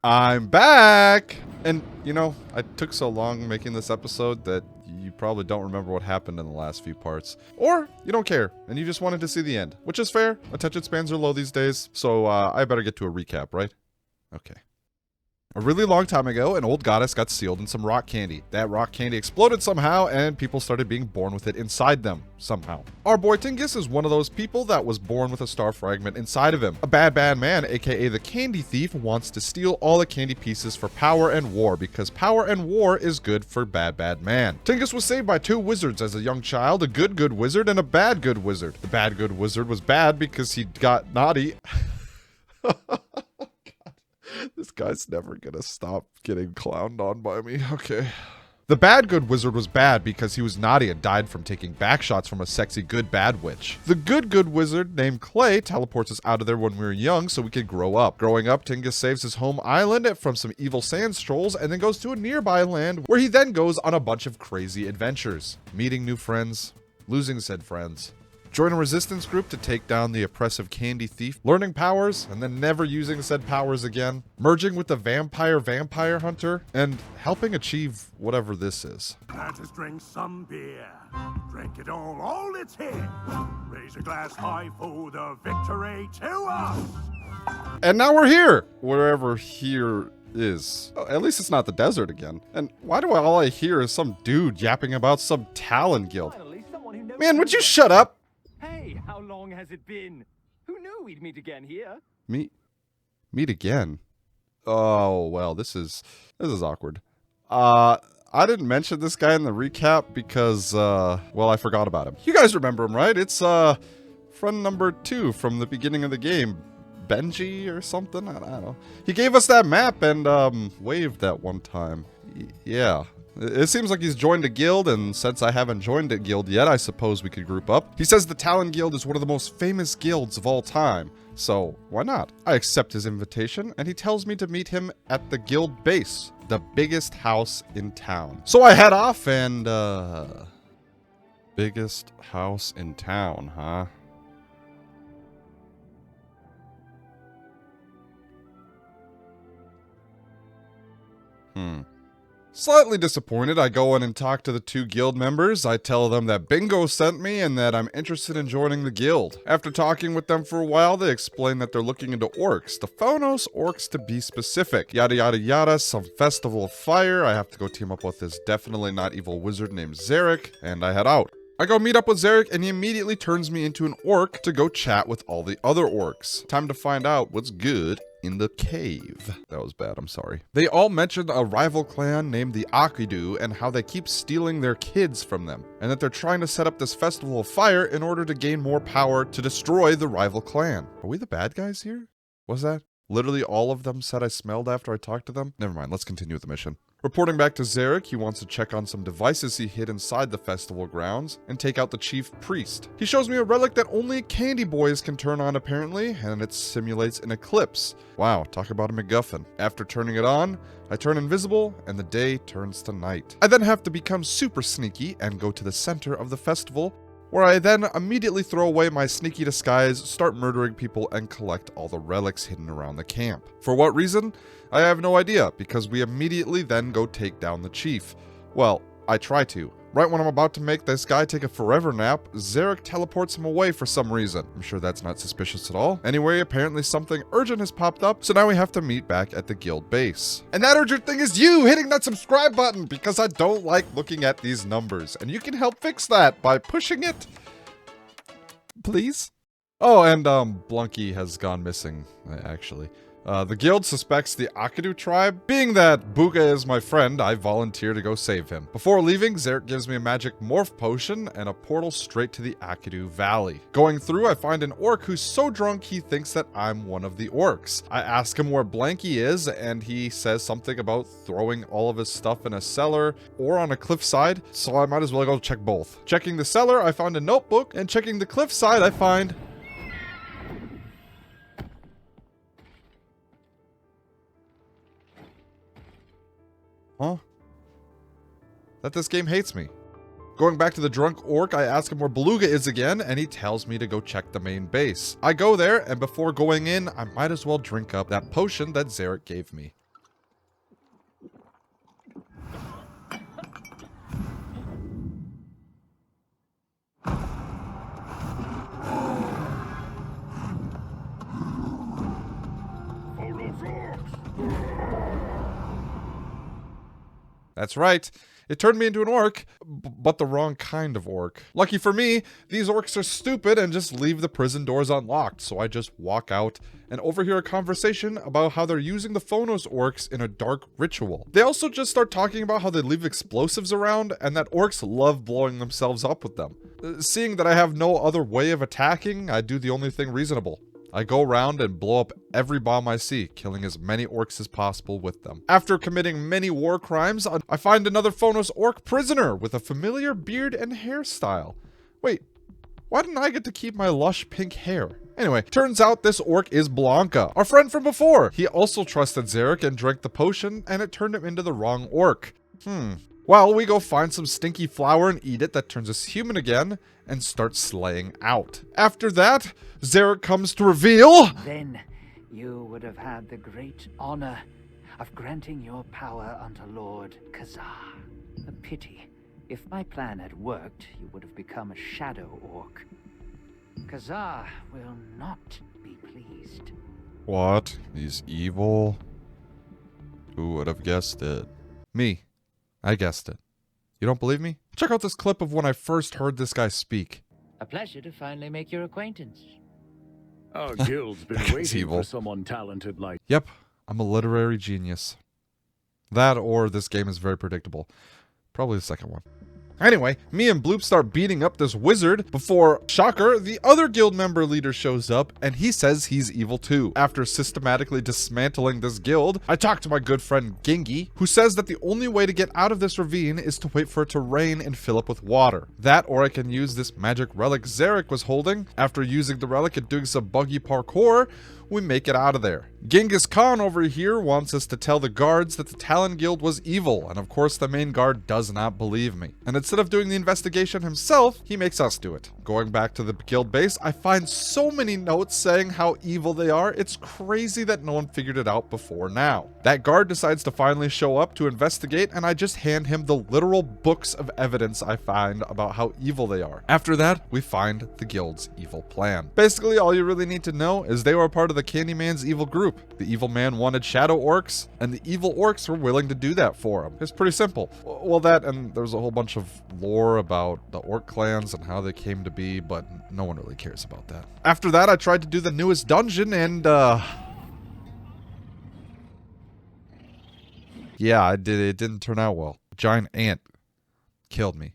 I'm back! And, you know, I took so long making this episode that you probably don't remember what happened in the last few parts. Or you don't care, and you just wanted to see the end. Which is fair. Attention spans are low these days, so I better get to a recap, right? Okay. A really long time ago, an old goddess got sealed in some rock candy. That rock candy exploded somehow, and people started being born with it inside them, somehow. Our boy Tingus is one of those people that was born with a star fragment inside of him. A bad man, aka the candy thief, wants to steal all the candy pieces for power and war, because power and war is good for bad man. Tingus was saved by two wizards as a young child, a good wizard and a bad good wizard. The bad good wizard was bad because he got naughty. This guy's never gonna stop getting clowned on by me. Okay. The bad good wizard was bad because he was naughty and died from taking backshots from a sexy good bad witch. The good wizard named Clay teleports us out of there when we were young so we could grow up. Growing up, Tingus saves his home island from some evil sand trolls and then goes to a nearby land where he then goes on a bunch of crazy adventures. Meeting new friends, losing said friends. Join a resistance group to take down the oppressive candy thief, learning powers, and then never using said powers again, merging with the vampire hunter, and helping achieve whatever this is. Let us drink some beer. Drink it all it's here. Raise a glass high for the victory to us. And now we're here, wherever here is. Oh, at least it's not the desert again. And why do all I hear is some dude yapping about some Talon guild? Man, would you shut up? Hey, how long has it been? Who knew we'd meet again here? Meet again? Oh, well, this is awkward. I didn't mention this guy in the recap because, well, I forgot about him. You guys remember him, right? It's, friend number 2 from the beginning of the game. Benji or something? I don't know. He gave us that map and, waved that one time. Yeah. It seems like he's joined a guild, and since I haven't joined a guild yet, I suppose we could group up. He says the Talon Guild is one of the most famous guilds of all time, so why not? I accept his invitation, and he tells me to meet him at the guild base, the biggest house in town. So I head off and, biggest house in town, huh? Slightly disappointed, I go in and talk to the 2 guild members. I tell them that Bingo sent me and that I'm interested in joining the guild. After talking with them for a while, they explain that they're looking into orcs. The Phonos orcs to be specific. Yada yada yada, some festival of fire. I have to go team up with this definitely not evil wizard named Zarek, and I head out. I go meet up with Zarek and he immediately turns me into an orc to go chat with all the other orcs. Time to find out what's good in the cave. That was bad, I'm sorry. They all mentioned a rival clan named the Akidu and how they keep stealing their kids from them, and that they're trying to set up this festival of fire in order to gain more power to destroy the rival clan. Are we the bad guys here? Was that? Literally all of them said I smelled after I talked to them? Never mind, let's continue with the mission. Reporting back to Zarek, he wants to check on some devices he hid inside the festival grounds and take out the chief priest. He shows me a relic that only candy boys can turn on apparently, and it simulates an eclipse. Wow, talk about a MacGuffin. After turning it on, I turn invisible and the day turns to night. I then have to become super sneaky and go to the center of the festival, where I then immediately throw away my sneaky disguise, start murdering people, and collect all the relics hidden around the camp. For what reason? I have no idea, because we immediately then go take down the chief. Well, I try to. Right when I'm about to make this guy take a forever nap, Zarek teleports him away for some reason. I'm sure that's not suspicious at all. Anyway, apparently something urgent has popped up, so now we have to meet back at the guild base. And that urgent thing is you hitting that subscribe button, because I don't like looking at these numbers. And you can help fix that by pushing it. Please? Oh, and Blunky has gone missing, actually. The guild suspects the Akidu tribe. Being that Buga is my friend, I volunteer to go save him. Before leaving, Zarek gives me a magic morph potion and a portal straight to the Akidu Valley. Going through, I find an orc who's so drunk he thinks that I'm one of the orcs. I ask him where Blanky is, and he says something about throwing all of his stuff in a cellar or on a cliffside, so I might as well go check both. Checking the cellar, I found a notebook, and checking the cliffside, I find... Huh? That this game hates me. Going back to the drunk orc, I ask him where Beluga is again, and he tells me to go check the main base. I go there, and before going in, I might as well drink up that potion that Zarek gave me. That's right. It turned me into an orc, but the wrong kind of orc. Lucky for me, these orcs are stupid and just leave the prison doors unlocked, so I just walk out and overhear a conversation about how they're using the Phonos orcs in a dark ritual. They also just start talking about how they leave explosives around and that orcs love blowing themselves up with them. Seeing that I have no other way of attacking, I do the only thing reasonable. I go around and blow up every bomb I see, killing as many orcs as possible with them. After committing many war crimes, I find another Phonos orc prisoner with a familiar beard and hairstyle. Wait, why didn't I get to keep my lush pink hair? Anyway, turns out this orc is Blanca, our friend from before. He also trusted Zarek and drank the potion, and it turned him into the wrong orc. Well, we go find some stinky flour and eat it that turns us human again and start slaying out. After that, Zarek comes to reveal... Then you would have had the great honor of granting your power unto Lord Kazar. A pity. If my plan had worked, you would have become a shadow orc. Kazar will not be pleased. What? He's evil? Who would have guessed it? Me. I guessed it. You don't believe me? Check out this clip of when I first heard this guy speak. A pleasure to finally make your acquaintance. Our guild's been waiting evil. for someone talented like... Yep, I'm a literary genius. That or this game is very predictable. Probably the second one. Anyway, me and Bloop start beating up this wizard before, shocker, the other guild member leader shows up and he says he's evil too. After systematically dismantling this guild, I talk to my good friend Gengi, who says that the only way to get out of this ravine is to wait for it to rain and fill up with water. That or I can use this magic relic Zarek was holding. After using the relic and doing some buggy parkour, we make it out of there. Genghis Khan over here wants us to tell the guards that the Talon Guild was evil, and of course the main guard does not believe me. And instead of doing the investigation himself, he makes us do it. Going back to the guild base, I find so many notes saying how evil they are, it's crazy that no one figured it out before now. That guard decides to finally show up to investigate, and I just hand him the literal books of evidence I find about how evil they are. After that, we find the guild's evil plan. Basically, all you really need to know is they were a part of the Candyman's evil group. The evil man wanted shadow orcs, and the evil orcs were willing to do that for him. It's pretty simple. Well, that, and there's a whole bunch of lore about the orc clans and how they came to be, but no one really cares about that. After that, I tried to do the newest dungeon, and, yeah, I did. It didn't turn out well. A giant ant killed me.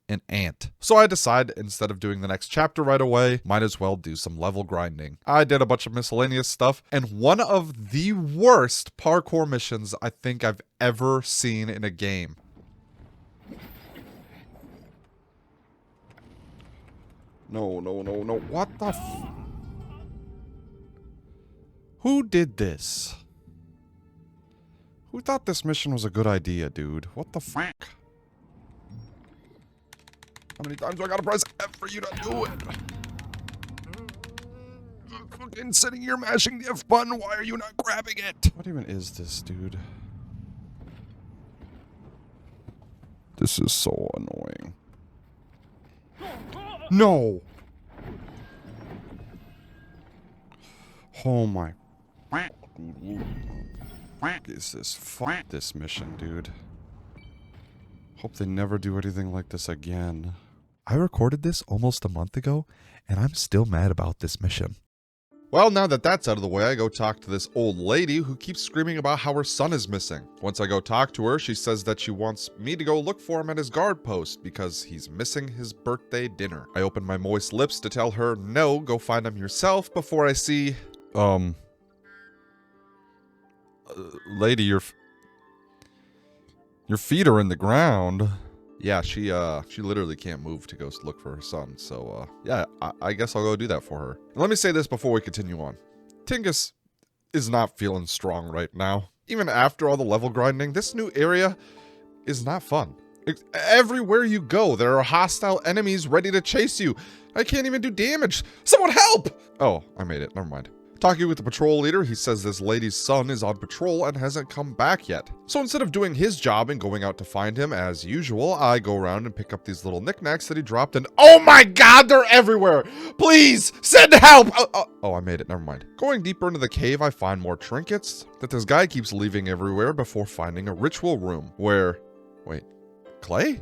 An ant. So I decide, instead of doing the next chapter right away, might as well do some level grinding. I did a bunch of miscellaneous stuff, and one of the worst parkour missions I think I've ever seen in a game. No. What the f... Who did this? Who thought this mission was a good idea, dude? What the fuck? How many times do I gotta press F for you to do it? Fucking sitting here mashing the F button, why are you not grabbing it? What even is this, dude? This is so annoying. No! Oh my... What is this? Fuck this mission, dude. Hope they never do anything like this again. I recorded this almost a month ago, and I'm still mad about this mission. Well, now that that's out of the way, I go talk to this old lady who keeps screaming about how her son is missing. Once I go talk to her, she says that she wants me to go look for him at his guard post because he's missing his birthday dinner. I open my moist lips to tell her, no, go find him yourself before I see... lady, your feet are in the ground. Yeah, she literally can't move to go look for her son. So, yeah, I guess I'll go do that for her. And let me say this before we continue on. Tingus is not feeling strong right now. Even after all the level grinding, this new area is not fun. Everywhere you go, there are hostile enemies ready to chase you. I can't even do damage. Someone help! Oh, I made it. Never mind. Talking with the patrol leader, he says this lady's son is on patrol and hasn't come back yet. So instead of doing his job and going out to find him as usual, I go around and pick up these little knickknacks that he dropped, and oh my god, they're everywhere! Please, send help! Oh, I made it, never mind. Going deeper into the cave, I find more trinkets that this guy keeps leaving everywhere before finding a ritual room where... Wait, Clay?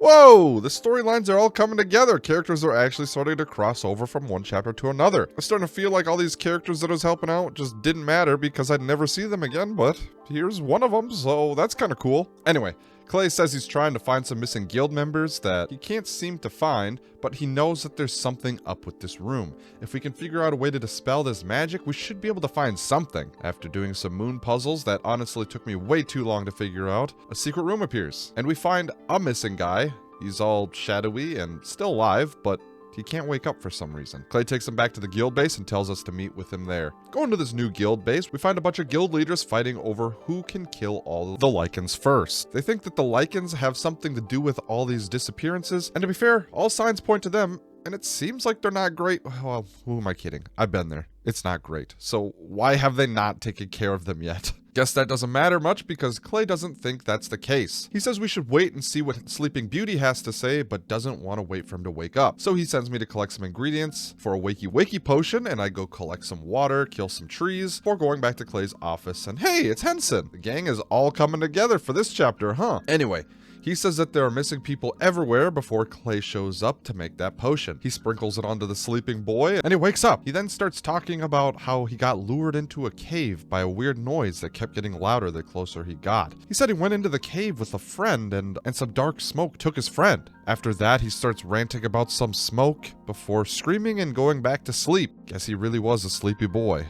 Whoa, the storylines are all coming together. Characters are actually starting to cross over from one chapter to another. I'm starting to feel like all these characters that I was helping out just didn't matter because I'd never see them again, but here's one of them, so that's kind of cool. Anyway, Clay says he's trying to find some missing guild members that he can't seem to find, but he knows that there's something up with this room. If we can figure out a way to dispel this magic, we should be able to find something. After doing some moon puzzles that honestly took me way too long to figure out, a secret room appears, and we find a missing guy. He's all shadowy and still alive, but he can't wake up for some reason. Clay takes him back to the guild base and tells us to meet with him there. Going to this new guild base, we find a bunch of guild leaders fighting over who can kill all the Lycans first. They think that the Lycans have something to do with all these disappearances, and to be fair, all signs point to them, and it seems like they're not great. Well, who am I kidding? I've been there. It's not great. So why have they not taken care of them yet? Guess that doesn't matter much because Clay doesn't think that's the case. He says we should wait and see what Sleeping Beauty has to say, but doesn't want to wait for him to wake up. So he sends me to collect some ingredients for a wakey potion, and I go collect some water, kill some trees, before going back to Clay's office. And hey, it's Henson! The gang is all coming together for this chapter, huh? Anyway, he says that there are missing people everywhere before Clay shows up to make that potion. He sprinkles it onto the sleeping boy, and he wakes up. He then starts talking about how he got lured into a cave by a weird noise that kept getting louder the closer he got. He said he went into the cave with a friend, and some dark smoke took his friend. After that, he starts ranting about some smoke before screaming and going back to sleep. Guess he really was a sleepy boy.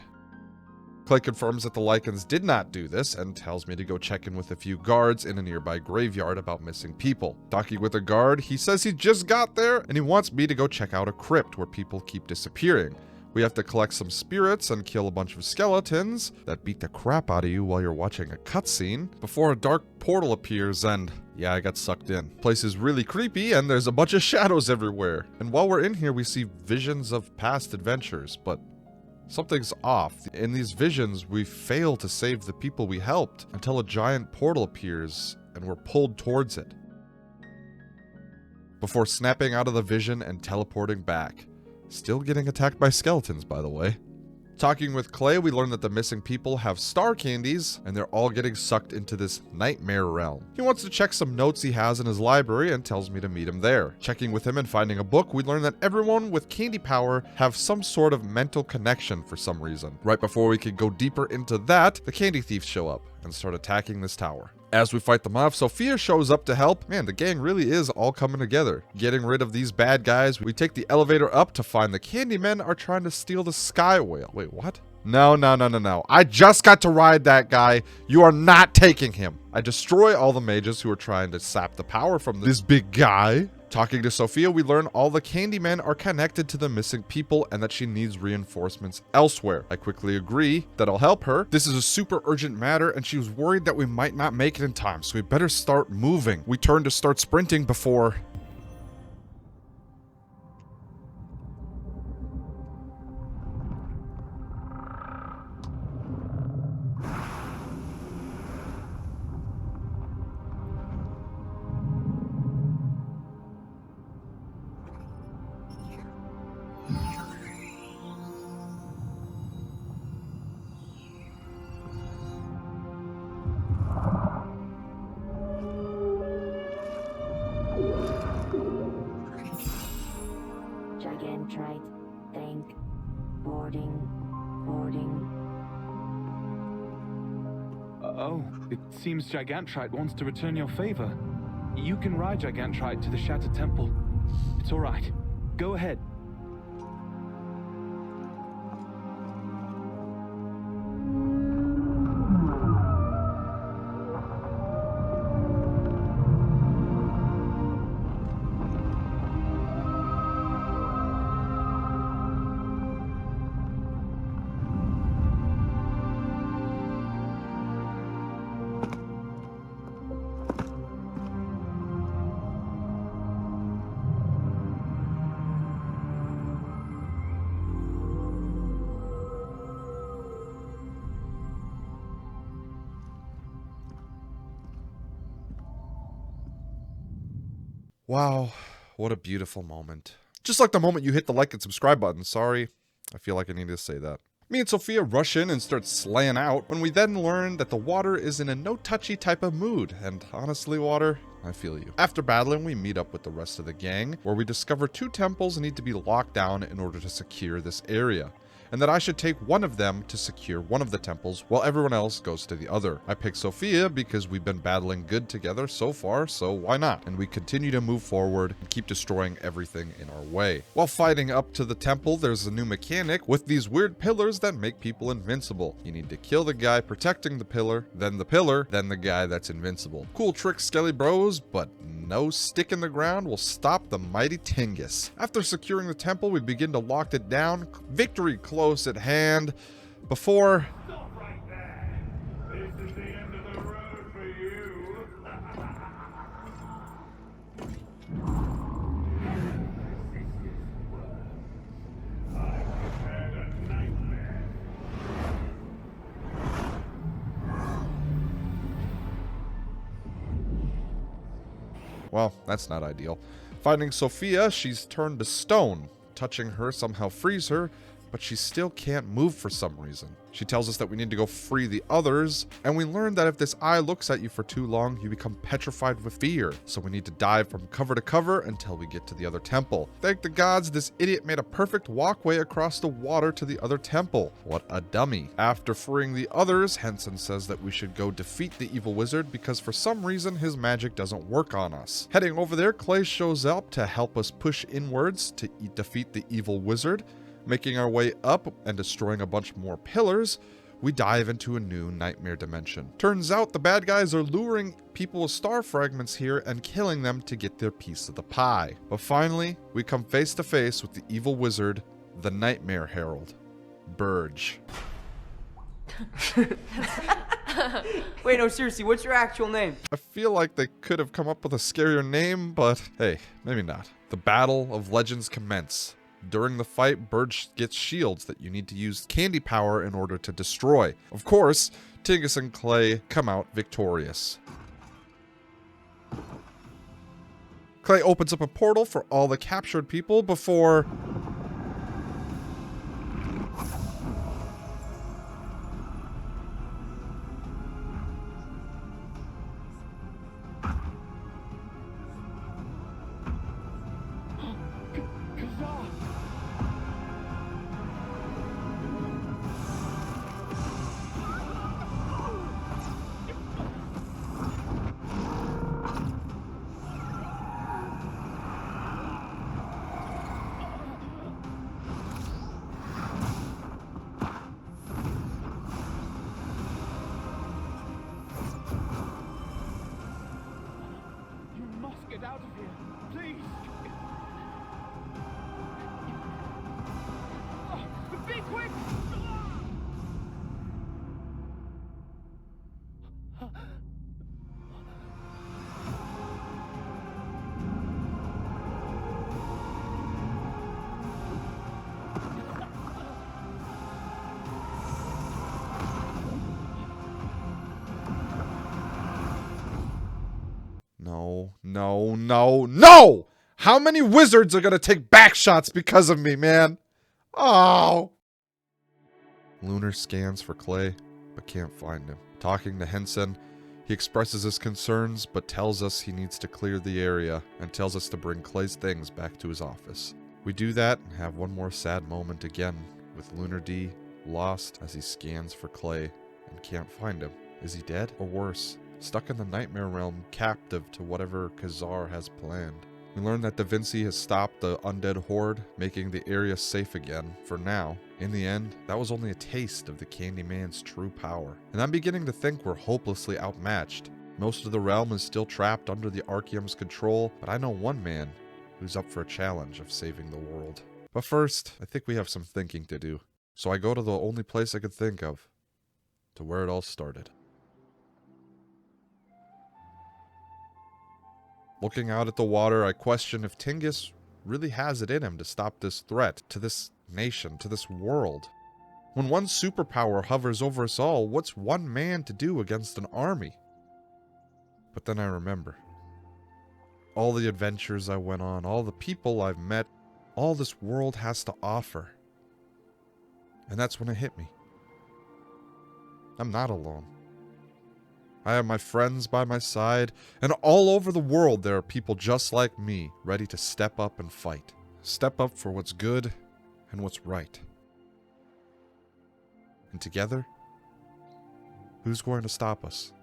Clay confirms that the Lycans did not do this and tells me to go check in with a few guards in a nearby graveyard about missing people. Talking with a guard, he says he just got there and he wants me to go check out a crypt where people keep disappearing. We have to collect some spirits and kill a bunch of skeletons that beat the crap out of you while you're watching a cutscene before a dark portal appears, and yeah, I got sucked in. Place is really creepy and there's a bunch of shadows everywhere. And while we're in here, we see visions of past adventures, but something's off. In these visions, we fail to save the people we helped until a giant portal appears and we're pulled towards it, before snapping out of the vision and teleporting back. Still getting attacked by skeletons, by the way. Talking with Clay, we learn that the missing people have star candies, and they're all getting sucked into this nightmare realm. He wants to check some notes he has in his library and tells me to meet him there. Checking with him and finding a book, we learn that everyone with candy power have some sort of mental connection for some reason. Right before we could go deeper into that, the candy thieves show up and start attacking this tower. As we fight them off, Sophia shows up to help. Man, the gang really is all coming together. Getting rid of these bad guys, we take the elevator up to find the Candymen are trying to steal the Sky Whale. Wait, what? No. I just got to ride that guy. You are not taking him. I destroy all the mages who are trying to sap the power from this big guy. Talking to Sophia, we learn all the Candymen are connected to the missing people and that she needs reinforcements elsewhere. I quickly agree that I'll help her. This is a super urgent matter and she was worried that we might not make it in time, so we better start moving. We turn to start sprinting before... Gigantrite, think, boarding. Oh, it seems Gigantrite wants to return your favor. You can ride Gigantrite to the Shattered Temple. It's all right. Go ahead. Wow, what a beautiful moment. Just like the moment you hit the like and subscribe button. Sorry, I feel like I need to say that. Me and Sophia rush in and start slaying out when we then learn that the water is in a no-touchy type of mood. And honestly, water, I feel you. After battling, we meet up with the rest of the gang, where we discover 2 temples need to be locked down in order to secure this area, and that I should take one of them to secure one of the temples while everyone else goes to the other. I pick Sophia because we've been battling good together so far, so why not? And we continue to move forward and keep destroying everything in our way. While fighting up to the temple, there's a new mechanic with these weird pillars that make people invincible. You need to kill the guy protecting the pillar, then the guy that's invincible. Cool trick, Skelly Bros, but no stick in the ground will stop the mighty Tingus. After securing the temple, we begin to lock it down. Victory close at hand. Before... Stop right there. This is the end of the road for you. I prepared a nightmare. Well, that's not ideal. Finding Sophia, she's turned to stone. Touching her somehow frees her, but she still can't move for some reason. She tells us that we need to go free the others, and we learn that if this eye looks at you for too long, you become petrified with fear. So we need to dive from cover to cover until we get to the other temple. Thank the gods, this idiot made a perfect walkway across the water to the other temple. What a dummy. After freeing the others, Henson says that we should go defeat the evil wizard because for some reason his magic doesn't work on us. Heading over there, Clay shows up to help us push inwards to defeat the evil wizard. Making our way up and destroying a bunch more pillars, we dive into a new nightmare dimension. Turns out the bad guys are luring people with star fragments here and killing them to get their piece of the pie. But finally, we come face to face with the evil wizard, the Nightmare Herald, Burge. Wait, no, seriously, what's your actual name? I feel like they could have come up with a scarier name, but hey, maybe not. The Battle of Legends commence. During the fight, Burge gets shields that you need to use candy power in order to destroy. Of course, Tingus and Clay come out victorious. Clay opens up a portal for all the captured people before... You must get out of here, please. Be quick! No, no, no, no! How many wizards are gonna take back shots because of me, man? Oh! Lunar scans for Clay, but can't find him. Talking to Henson, he expresses his concerns, but tells us he needs to clear the area and tells us to bring Clay's things back to his office. We do that and have one more sad moment again, with Lunar D lost as he scans for Clay and can't find him. Is he dead or worse? Stuck in the nightmare realm, captive to whatever Khazar has planned. We learn that Da Vinci has stopped the undead horde, making the area safe again, for now. In the end, that was only a taste of the Candyman's true power. And I'm beginning to think we're hopelessly outmatched. Most of the realm is still trapped under the Archeum's control, but I know one man who's up for a challenge of saving the world. But first, I think we have some thinking to do. So I go to the only place I could think of, to where it all started. Looking out at the water, I question if Tingus really has it in him to stop this threat to this nation, to this world. When one superpower hovers over us all, what's one man to do against an army? But then I remember. all the adventures I went on, all the people I've met, all this world has to offer. And that's when it hit me. I'm not alone. I have my friends by my side, and all over the world there are people just like me, ready to step up and fight. Step up for what's good and what's right. And together, who's going to stop us?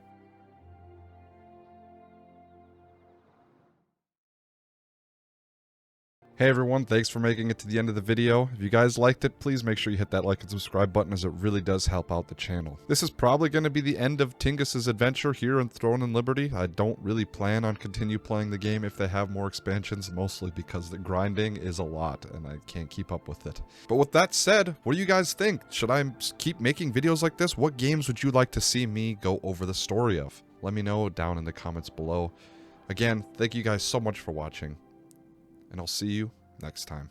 Hey everyone, thanks for making it to the end of the video. If you guys liked it, please make sure you hit that like and subscribe button, as it really does help out the channel. This is probably going to be the end of Tingus' adventure here in Throne and Liberty. I don't really plan on continue playing the game if they have more expansions, mostly because the grinding is a lot and I can't keep up with it. But with that said, what do you guys think? Should I keep making videos like this? What games would you like to see me go over the story of? Let me know down in the comments below. Again, thank you guys so much for watching, and I'll see you next time.